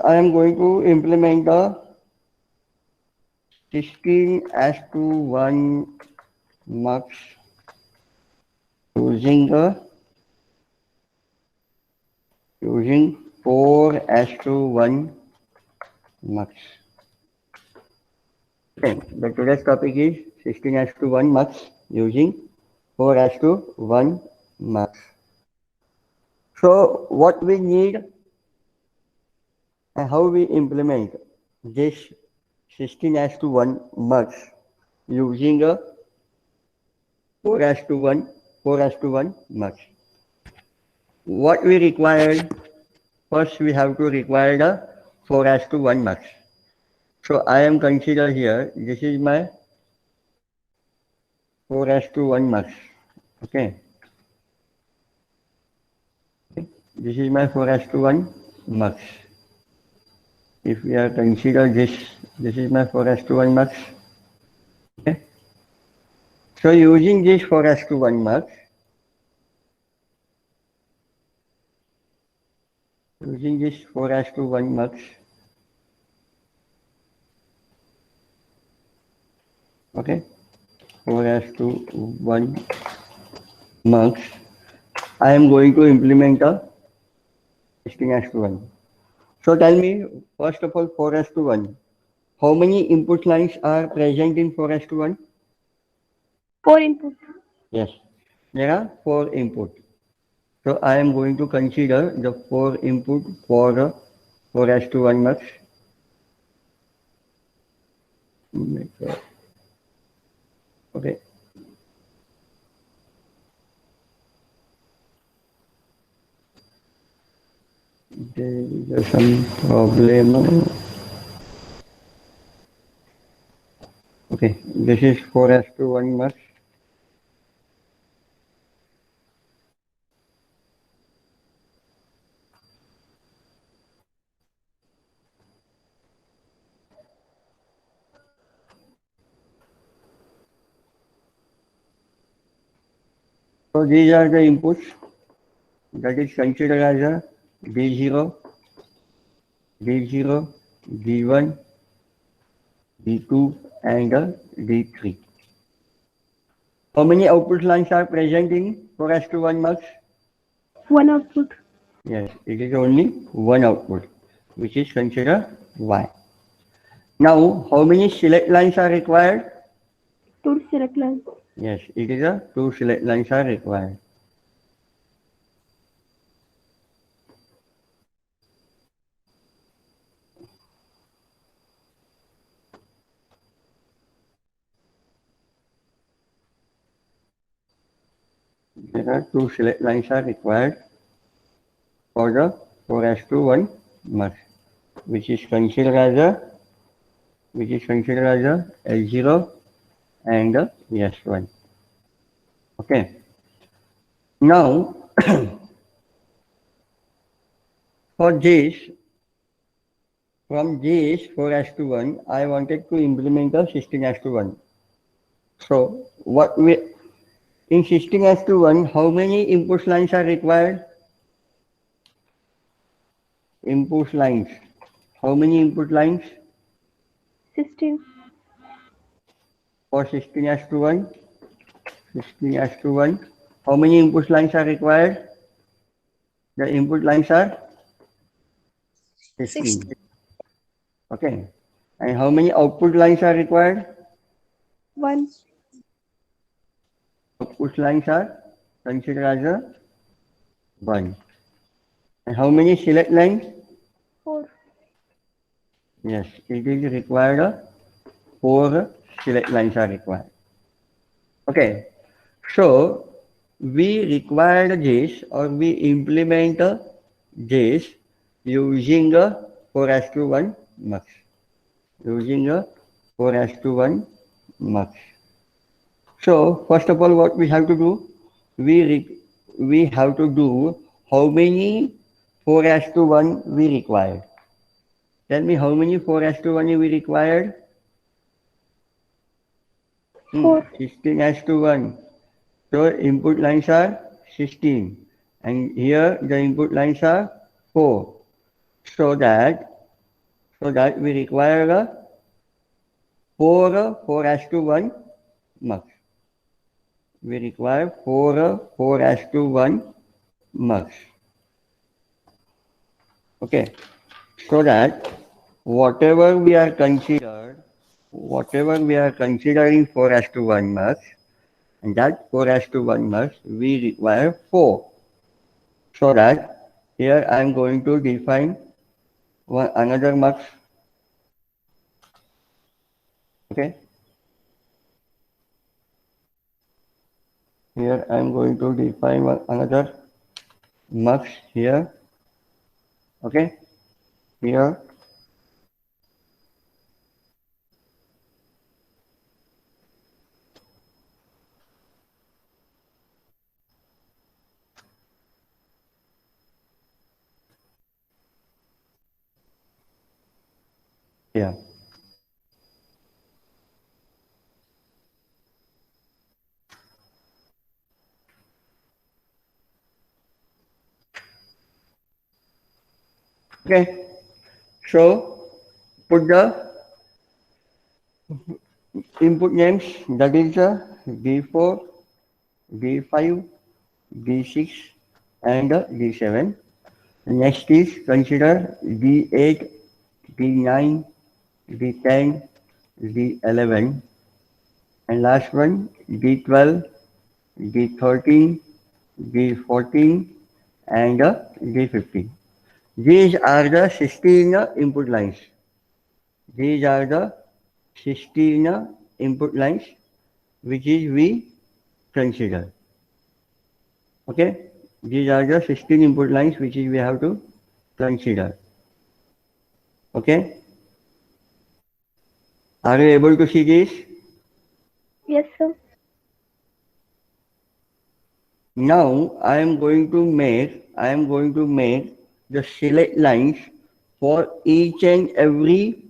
I am going to implement the 16:1 mux using 4:1 mux. Okay, the today's topic is 16:1 mux using 4:1 mux. So what we need and how we implement this 16:1 mux using a 4:1 mux. What we require, first we have to require the 4:1 mux. So I am consider here, this is my 4:1 mux. Okay. This is my 4:1 mux. If we are consider this is my 4:1 mux. Okay. So using this 4:1 mux, using this 4:1 mux, okay, 4:1 mux, I am going to implement a 16:1. So tell me, first of all, 4:1. How many input lines are present in 4:1? 4 input. Yes, there are 4 input. So I am going to consider the 4 input for the 4:1 mux. Okay. There is some problem. Okay, this is 4:1 mux. So these are the inputs that is considered as a D0, D0, D1, D2 and D3. How many output lines are present in 4:1 mux? 1 output. Yes, it is only one output, which is considered Y. Now, how many select lines are required? 2 select lines. Yes, it is a 2 select lines are required. There are 2 select lines are required for the 4:1 mux, which is considered as a L0 and S1. Okay. Now, for this, from this 4:1, I wanted to implement a 16:1. So, what we in 16:1, how many input lines are required? Input lines. How many input lines 16. for 16:1? 16:1. How many input lines are required? The input lines are 16. Okay. And how many output lines are required? 1. Output lines are considered as a 1. And how many select lines? 4. Yes, it is required 4 select lines are required. Okay. So we required this or we implement this using a 4:1 mux. Using a 4:1 mux. So first of all, what we have to do? We have to do how many 4:1 we required. Tell me how many 4:1 we required? 4. 16:1. So input lines are 16 and here the input lines are 4. So that So that we require a 4:1 mux. We require 4:1 mux. Okay. So that whatever we are considering 4:1 mux, and that 4:1 mux, we require 4. So that here I am going to define another mux. Okay. Here I am going to define another mux here. Okay. Here. Here. Okay. So put the input names, that is D4, D5, D6 and D7. Next is consider D8, D9, D10, D11 and last one D12, D13, D14 and D15. These are the 16 input lines. These are the 16 input lines which is we consider. Okay, these are the 16 input lines which is we have to consider. Okay, are you able to see this? Yes, sir. Now I am going to make the select lines for each and every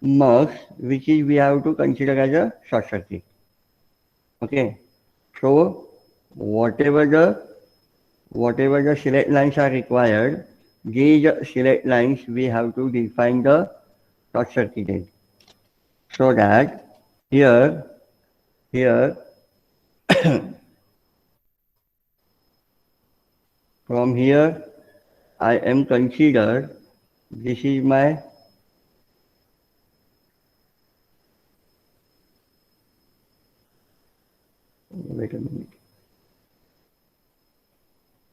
mux which is we have to consider as a short circuit. Okay, so whatever the select lines are required, these select lines we have to define the short circuited. So that here from here I am considered this is my wait a minute.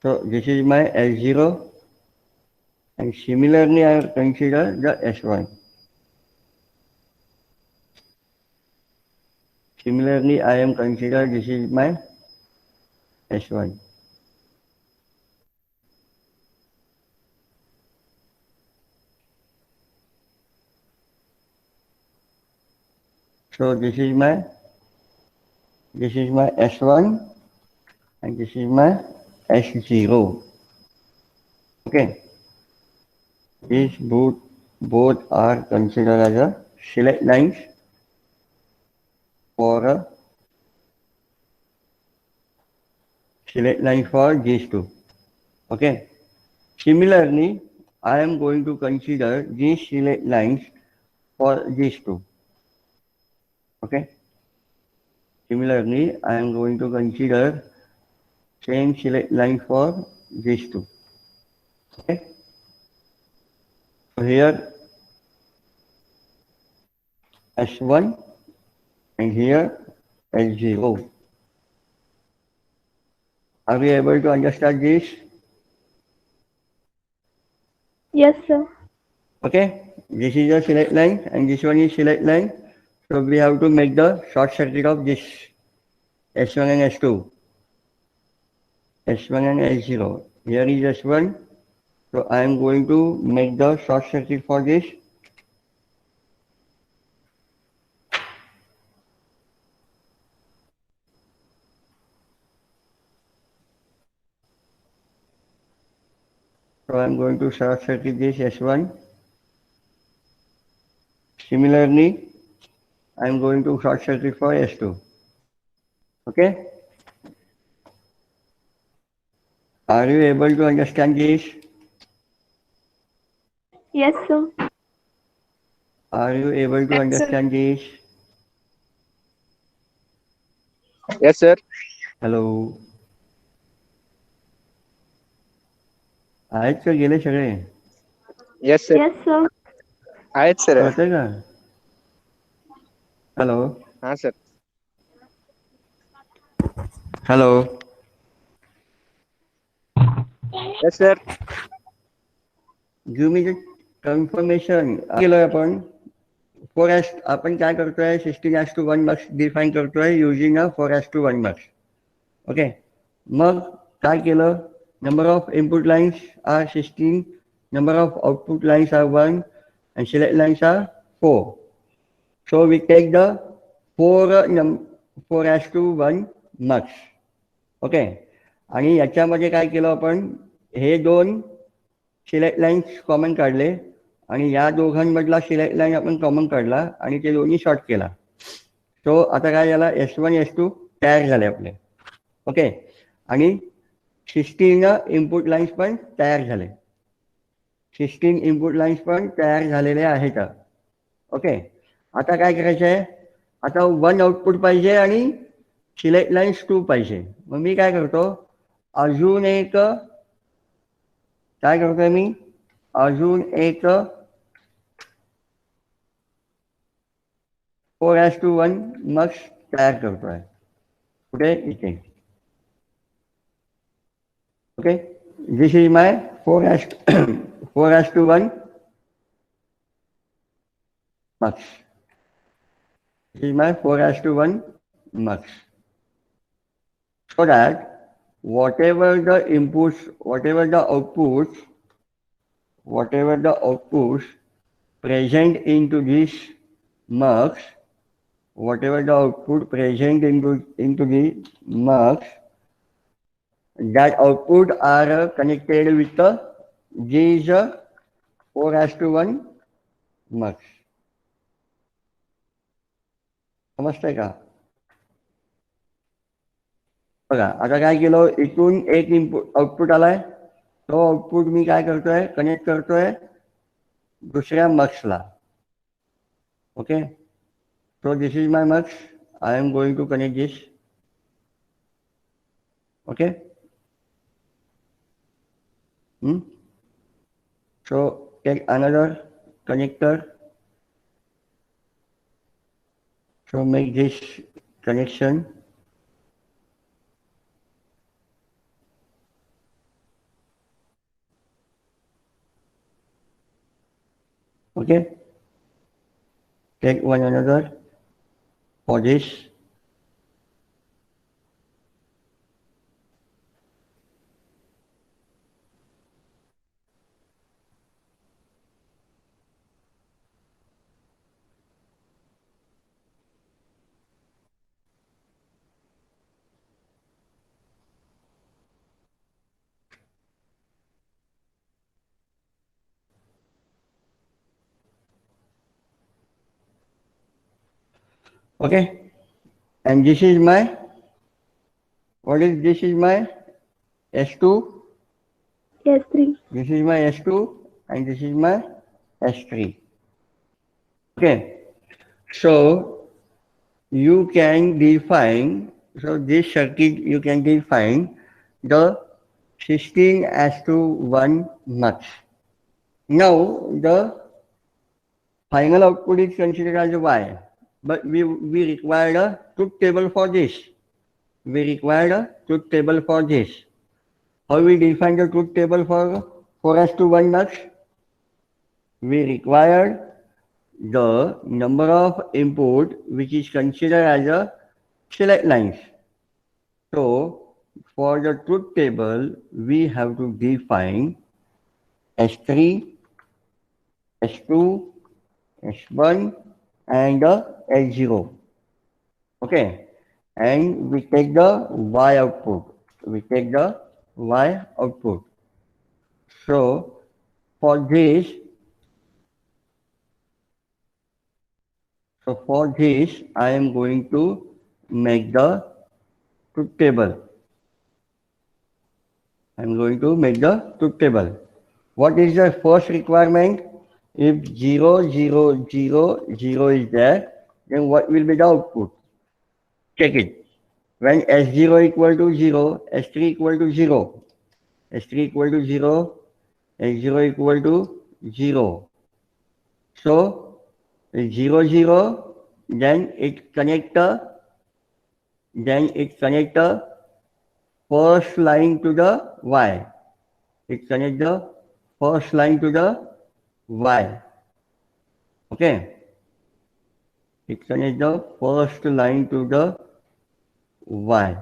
So this is my S0 and similarly I have considered the S1. Similarly I am considered this is my S1. So this is my S1 and this is my S0. Okay. These both are considered as a select lines for these two. Okay. Similarly, I am going to consider these select lines for these two. Okay. Similarly, I am going to consider same select line for these two. Okay. So here S1 and here S0. Are we able to understand this? Yes, sir. Okay. This is a select line and this one is select line. So we have to make the short circuit of this S1 and S2. S1 and S0. Here is S1. So I am going to make the short circuit for this. So I am going to short circuit this S1. Similarly, I am going to short circuit for S2. Okay? Are you able to understand this? Yes, sir. Are you able to Yes, sir. understand this? Yes, sir. Hello. आहेत का गेले सगळे? Yes, sir. Yes, sir. आहेत sir. कळतंय का? Hello. हा सर. Hello. Yes, sir. Give me the confirmation केलोय आपण. आपण काय करतोय 16:1 मार्क्स डिफाईन करतोय युजिंग अ 4:1 मार्क्स. ओके. मग काय केलं? Number of input lines are 16, number of output lines are 1 and select lines are 4. So we take the 4:1 marks. Okay. आणि याच्यामध्ये काय केलं आपण? हे दोन सिलेक्ट लाईन्स कॉमन काढले आणि या दोघांमधला सिलेक्ट लाईन आपण कॉमन काढला आणि ते दोन्ही शॉर्ट केला. सो आता काय झाला? S1 S2 तयार झाले आपले. ओके. आणि 16 इनपुट लाईन्स पण तयार झाले. 16 इनपुट लाईन्स पण तयार झालेले आहेत. ओके. आता काय करायचं आहे? आता 1 आउटपुट पाहिजे आणि सिलेक्ट लाईन्स 2 पाहिजे. मग मी काय करतो? अजून एक काय करतोय मी? अजून एक 4:1 मार्क्स तयार करतोय. कुठे? इथे. Okay. This is my 4:1 marks. This is my 4:1 marks. So that whatever the inputs, whatever the outputs present into this marks, whatever the output present into the marks, that output are connected with these 4:1 marks. समजतंय का? बघा आता काय केलं? इथून एक input output आलाय. तो आउटपुट मी काय करतोय? कनेक्ट करतोय दुसऱ्या मार्क्सला. Okay. So this is my marks. I am going to connect this. Okay. So take another connector. So make this connection. Okay. Take one another for this. Okay. And this is my, what is this is my S2. S3. This is my S2 and this is my S3. Okay. So you can define, so this circuit you can define the 16:1 marks. Now the final output is considered as Y, but we required a truth table for this. We required a truth table for this. How we define the truth table for 4:1 marks? We required the number of input which is considered as a select lines. So for the truth table, we have to define S3, S2, S1 and S0. Okay. And we take the Y output. We take the Y output. So for this, I am going to make the truth table. I am going to make the truth table. What is the first requirement? If 0, 0, 0, 0 is there, then what will be the output? Check it. When S0 equal to 0, S3 equal to 0, S3 equal to 0, S0 equal to 0. So 0, 0, then it connect the first line to the Y. It connect the first line to the Y. Okay. It connect the first line to the Y.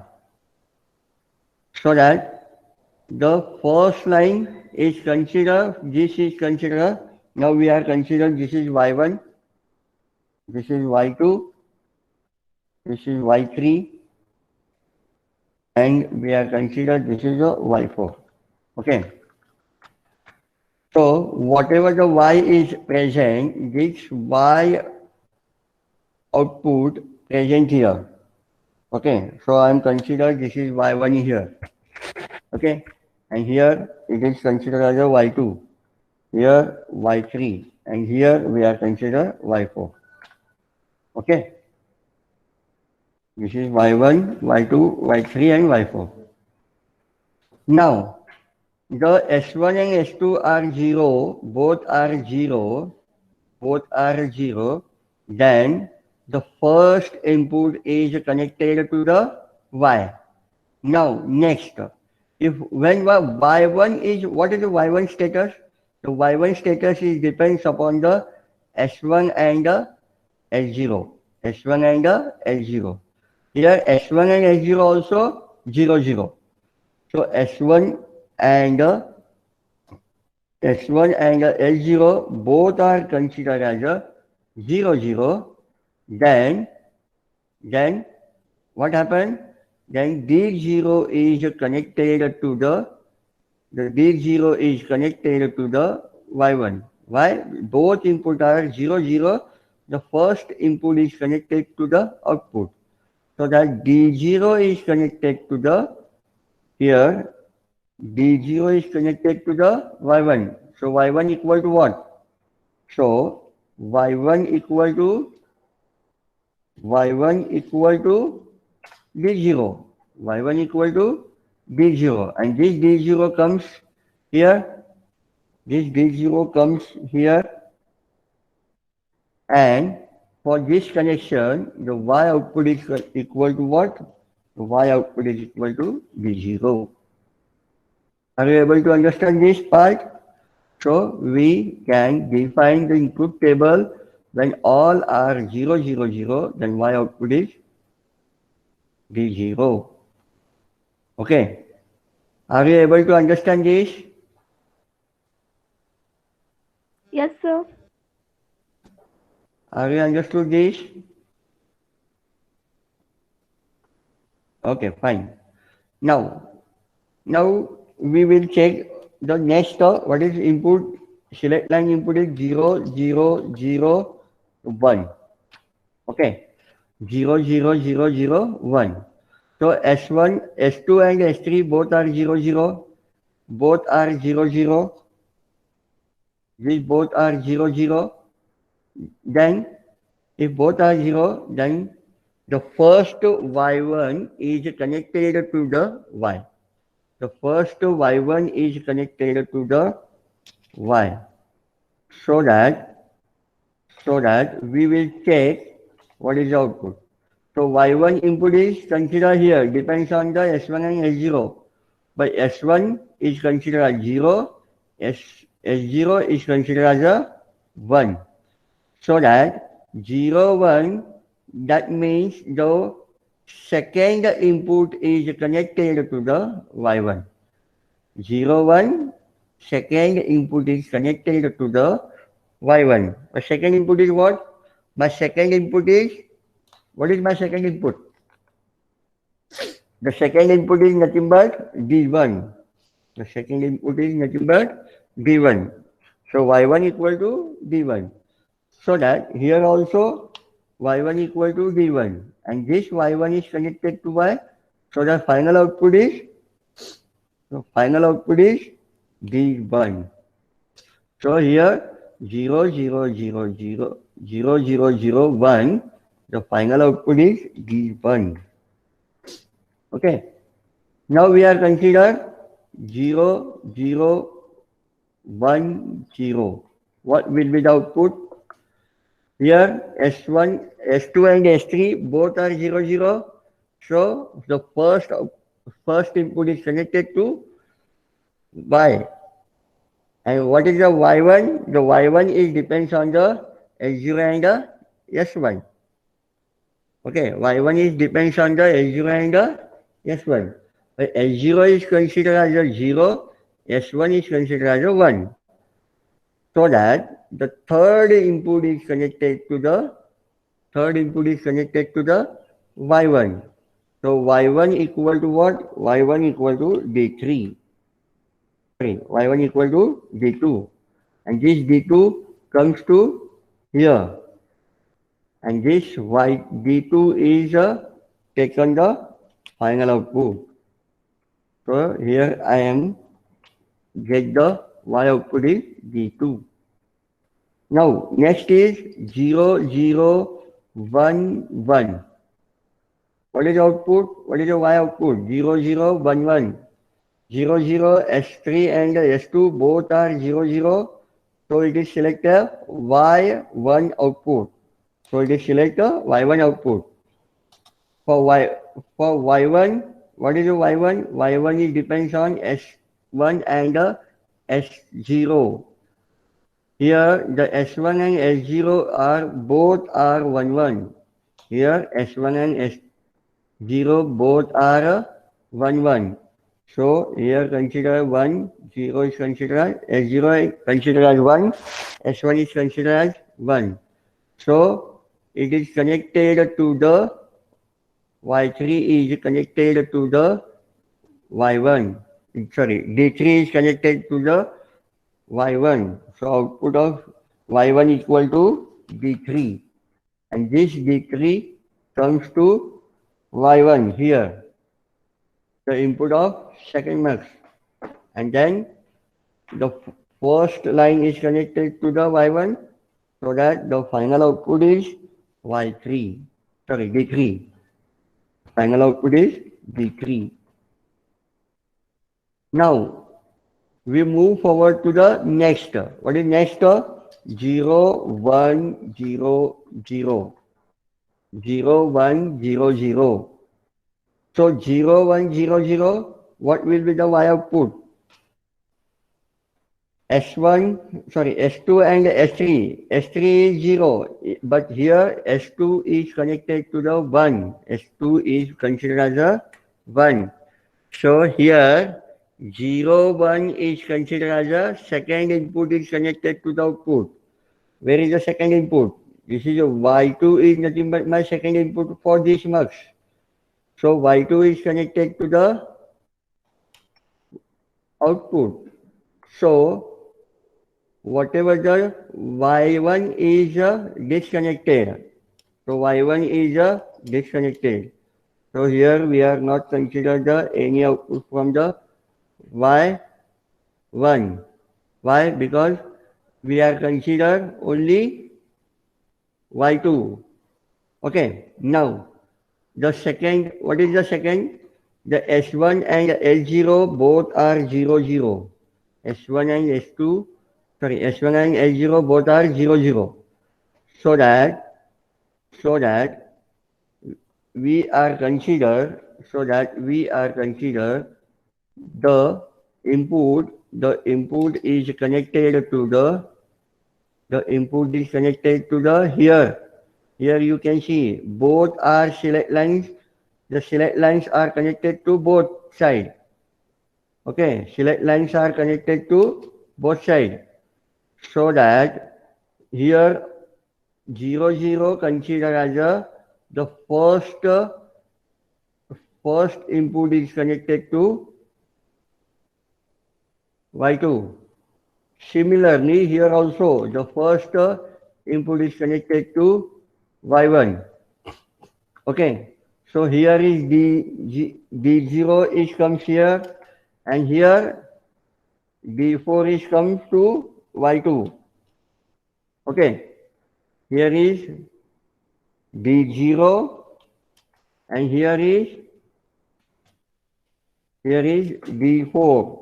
So that the first line is considered, this is considered, now we are considered this is Y1, this is Y2, this is Y3, and we are considered this is a Y4. Okay. So whatever the Y is present, this Y output present here. Okay. So I am considered this is Y1 here. Okay. And here it is considered as a Y2. Here Y3. And here we are considered Y4. Okay. This is Y1, Y2, Y3 and Y4. Now, the S1 and S2 are 0, both are 0, then the first input is connected to the Y. Now, next, if when Y1 is, what is the Y1 status? The Y1 status is depends upon the S1 and the S0. S1 and the S0. Here S1 and S0 also 0, 0. So S1 and S0 both are considered as a 0, 0. Then what happened? Then D0 is connected to the D0 is connected to the Y1. Why? Both input are 0, 0. The first input is connected to the output. So that D0 is connected to the here D0 is connected to the Y1. So Y1 equal to what? So Y1 equal to D0. Y1 equal to D0. And this D0 comes here. This D0 comes here. And for this connection, the Y output is equal to what? The Y output is equal to D0. Are you able to understand this part? So we can define the input table when all are 0, 0, 0, then Y output is D0. Okay. Are you able to understand this? Yes, sir. Are you understood this? Okay, fine. Now we will check the next what is input, select line input is 0, 0, 0, 1. Okay, 0, 0, 0, 0, 1. So S1, S2 and S3 both are 0, 0. Both are 0, 0. These both are 0, 0. Then if both are 0, then the first Y1 is connected to the Y. The first Y1 is connected to the Y. So that we will check what is the output. So Y1 input is considered here, depends on the S1 and S0. But S1 is considered as 0, S0 is considered as a 1. So that 0, 1, that means the second input is connected to the Y1. 0, 1, second input is connected to the Y1. The second input is what? My second input is, what is my second input? The second input is nothing but D1. The second input is nothing but D1. So Y1 equal to D1. So that here also Y1 equal to D1. And this Y1 is connected to Y. So the final output is D1. So here 0, 0, 0, 0, 0, 0, 0, 1, the final output is D1. Okay. Now we are consider 0, 0, 1, 0. What will be the output? Here S1, S2 and S3 both are 0, 0. So the first input is connected to Y. And what is the Y1? The Y1 is depends on the S0 and the S1. Okay, Y1 is depends on the S0 and the S1. But S0 is considered as a 0, S1 is considered as a 1. So that the third input is connected to the Y1. So Y1 equal to what? Y1 equal to D3. Sorry, Y1 equal to D2. And this D2 comes to here. And this Y D2 is taken the final output. So here I am get the Y output is D2. Now next is 0, 0, 1, 1. What is the output? What is the Y output? 0, 0, 1, 1. 0, 0, S3 and S2 both are 0, 0. So it is select a Y1 output. So it is select a Y1 output. For Y1, what is the Y1? Y1 is depends on S1 and S0. Here the S1 and S0 are both are 1, 1. Here S1 and S0 both are 1, 1. So here consider 1, 0 is considered, S0 is considered as 1, S1 is considered as 1. So it is connected to the Y3 is connected to the Y1. Sorry, D3 is connected to the Y1. So output of Y1 equal to D3. And this D3 comes to Y1 here. The input of second mux. And then the first line is connected to the Y1 so that the final output is Y3. Sorry, D3. Final output is D3. Now we move forward to the next. What is next? 0, 1, 0, 0. 0, 1, 0, 0. So 0, 1, 0, 0, what will be the Y output? S1, sorry, S2 and S3. S3 is 0, but here S2 is connected to the 1. S2 is considered as a 1. So here 0, 1 is considered as a second input is connected to the output. Where is the second input? This is a Y2 is nothing but my second input for this mux. So Y2 is connected to the output. So whatever the Y1 is disconnected. So Y1 is disconnected. So here we are not considered any output from the Y1. Why? Because we are considered only Y2. Okay, now the second, what is the second? The S1 and S0 both are 0, 0. S1 and S2, sorry, S1 and S0 both are 0, 0. So that we are considered, the input is connected to here. Here you can see both are select lines. The select lines are connected to both sides. Okay, select lines are connected to both sides. So that here 0, 0 considered as the first input is connected to Y2. Similarly, here also the first input is connected to Y1. Okay, so here is D0 is comes here, and here D4 is comes to Y2. Okay, here is D0 and here is D4.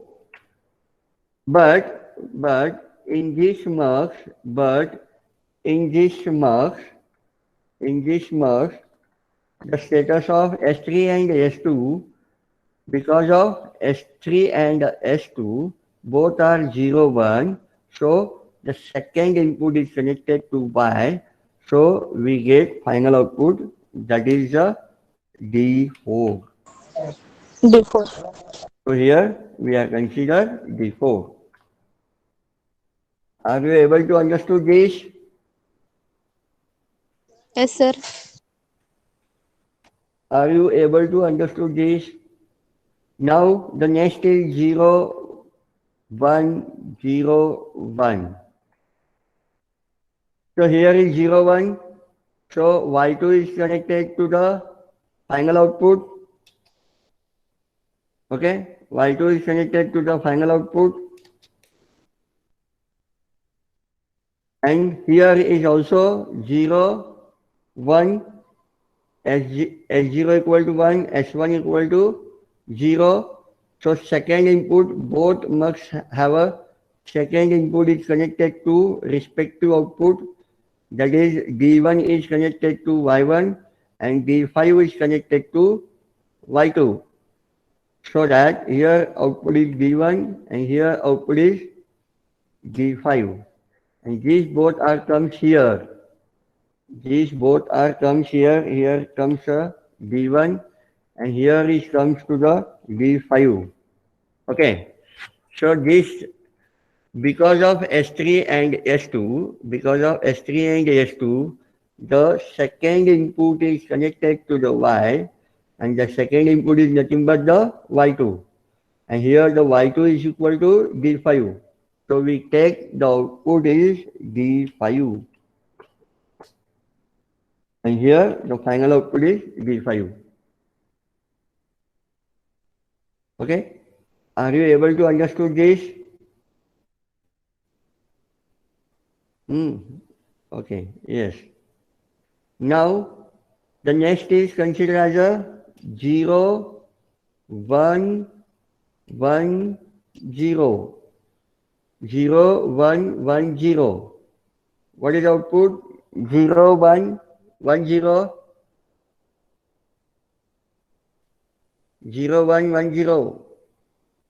But in this marks, in this marks, the status of S3 and S2, because of S3 and S2, both are 0, 1. So the second input is connected to Y. So we get final output, that is a D4. D4. So here we are considered D4. Are you able to understand this? Yes, sir. Are you able to understand this? Now the next is 0, 1, 0, 1. So here is 0, 1. So Y2 is connected to the final output. Okay, Y2 is connected to the final output. And here is also 0, 1, S0 equal to 1, S1 equal to 0. So second input, both must have a second input is connected to respective output. That is D1 is connected to Y1 and D5 is connected to Y2. So that here output is D1 and here output is D5. And these both are comes here. These both are comes here. Here comes a D1 and here is comes to the D5. Okay. So this because of S3 and S2, the second input is connected to the Y and the second input is nothing but the Y2. And here the Y2 is equal to D5. So we take the output is D5. And here the final output is D5. Okay? Are you able to understand this? Okay, yes. Now, the next is considered as a 0, 1, 1, 0. 0, 1, 1, 0. What is output? 0, 1, 1, 0. 0, 1, 1, 0.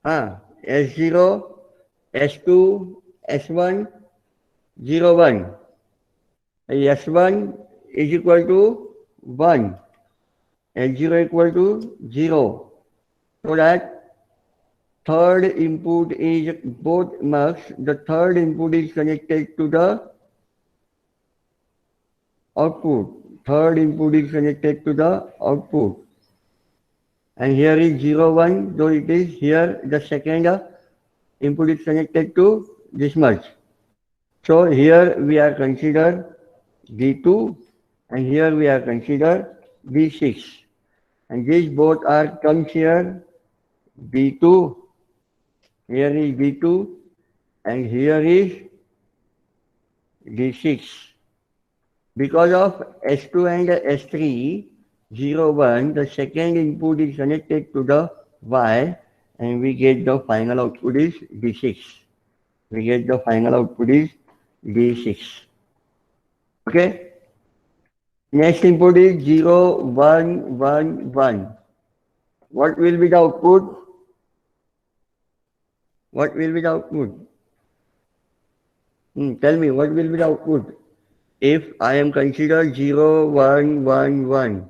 S0, S2, S1, 0, 1. S1 is equal to 1 and 0 equal to 0. So that third input is both marks. The third input is connected to the output. Third input is connected to the output. And here is 0, 1. So it is here the second input is connected to this much. So here we are considered D2 and here we are considered D6. And these both are comes here D2, here is D2 and here is D6. Because of S2 and S3, 0, 1, the second input is connected to the Y and we get the final output is D6. We get the final output is D6. Okay? Next input is 0, 1, 1, 1. What will be the output? What will be the output? Tell me, what will be the output? If I am considered 0, 1, 1, 1.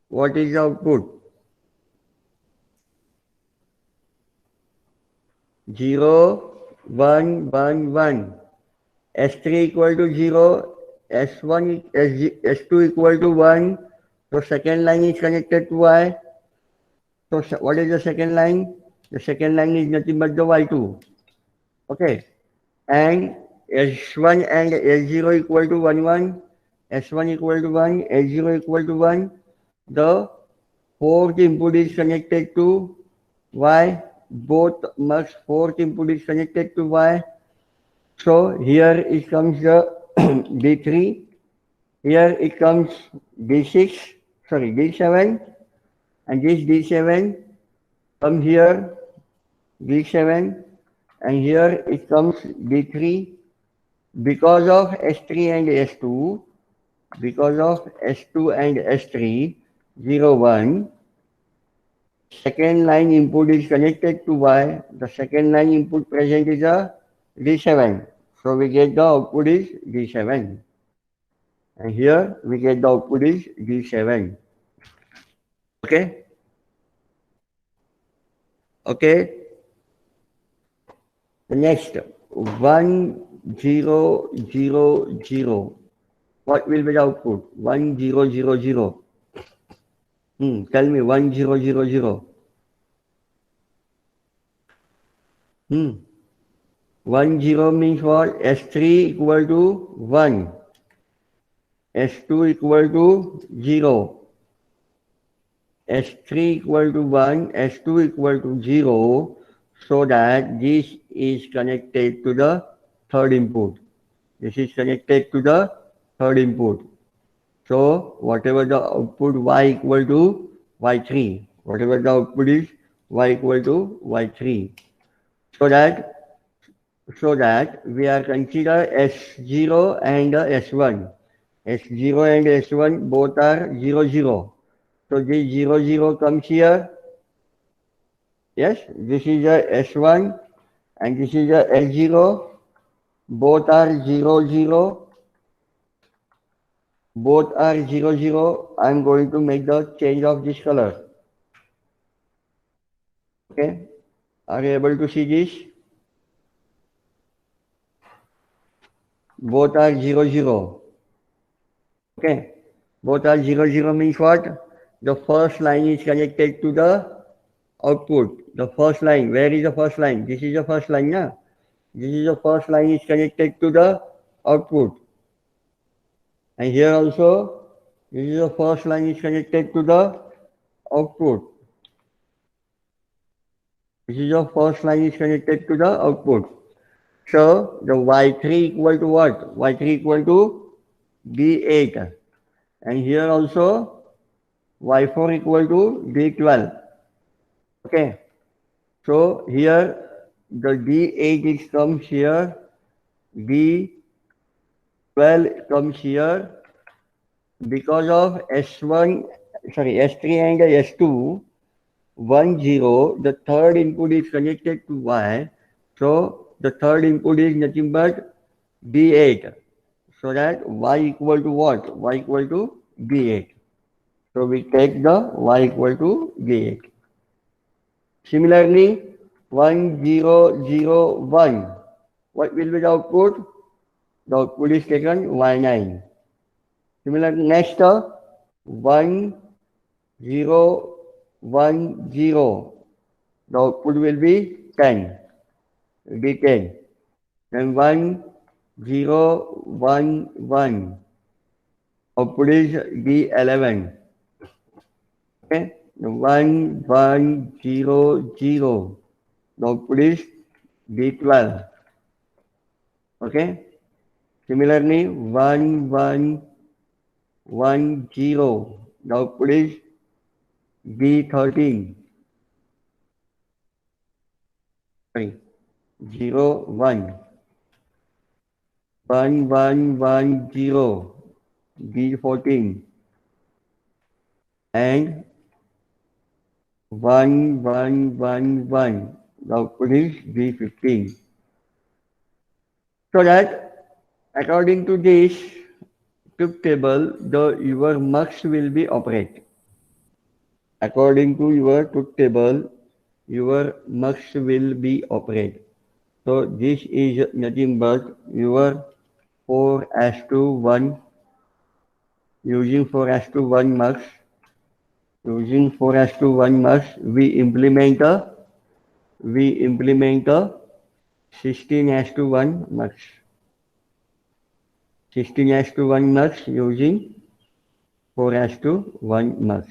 What is the output? 0, 1, 1, 1. S3 equal to 0, S1, S2 equal to 1. So second line is connected to Y. So what is the second line? The second line is nothing but the Y2. Okay. And S1 and S0 equal to 1, 1. S1 equal to 1, S0 equal to 1. The fourth input is connected to Y. both mux fourth input is connected to Y. So here it comes the D3, here it comes D6, sorry, D7, and this D7 come here, D7, and here it comes D3. Because of S3 and S2, because of S2 and S3, 0, 1, second line input is connected to Y. The second line input present is a D7. So we get the output is D7. And here we get the output is D7. Okay? Okay? The next 1, 0, 0, 0. What will be the output? 1, 0, 0, 0. Tell me 1, 0, 0, 0. 1, 0 means what? S3 equal to 1. S2 equal to 0. S3 equal to 1, S2 equal to 0, so that this is connected to the third input. This is connected to the third input. So whatever the output Y equal to Y3, whatever the output is Y equal to Y3. So that we are consider S0 and S1. S0 and S1 both are 0, 0. So this 0, 0 comes here. Yes, this is a S1 and this is a S0. Both are 0, 0. Both are 0, 0. I am going to make the change of this color. Okay. Are you able to see this? Both are 0, 0. Okay. Both are 0, 0 means what? The first line is connected to the output. The first line. Where is the first line? This is the first line, na? This is the first line is connected to the output. And here also, this is the first line is connected to the output. This is the first line is connected to the output. So the Y3 equal to what? Y3 equal to D8. And here also Y4 equal to D12. Okay. So here the D8 is comes here, D12 comes here. Because of S3 and S2, 1, 0, the third input is connected to Y. So the third input is nothing but D8. So that Y equal to what? Y equal to D8. So we take the Y equal to D8. Similarly, 1, 0, 0, 1. What will be the output? The output is taken Y9. Similarly, next 1, 0, 1, 0. The output will be 10. It will be 10. Then 1, 0, 1, 1. Output is D11. Okay. 1, 1, 0, 0. The output is D12. Okay. Similarly, 1, 1, 1, 0. The output is D13. Sorry. 0, 1. 1, 1, 1, 0. D14. And 1, 1, 1, 1. The output is D15. So that according to this truth table, your mux will be operate. According to your truth table, your mux will be operate. So this is nothing but your 4:1 using 4:1 mux. Using 4:1 mux, we implement a 16:1 mux. 16:1 mux using 4:1 mux.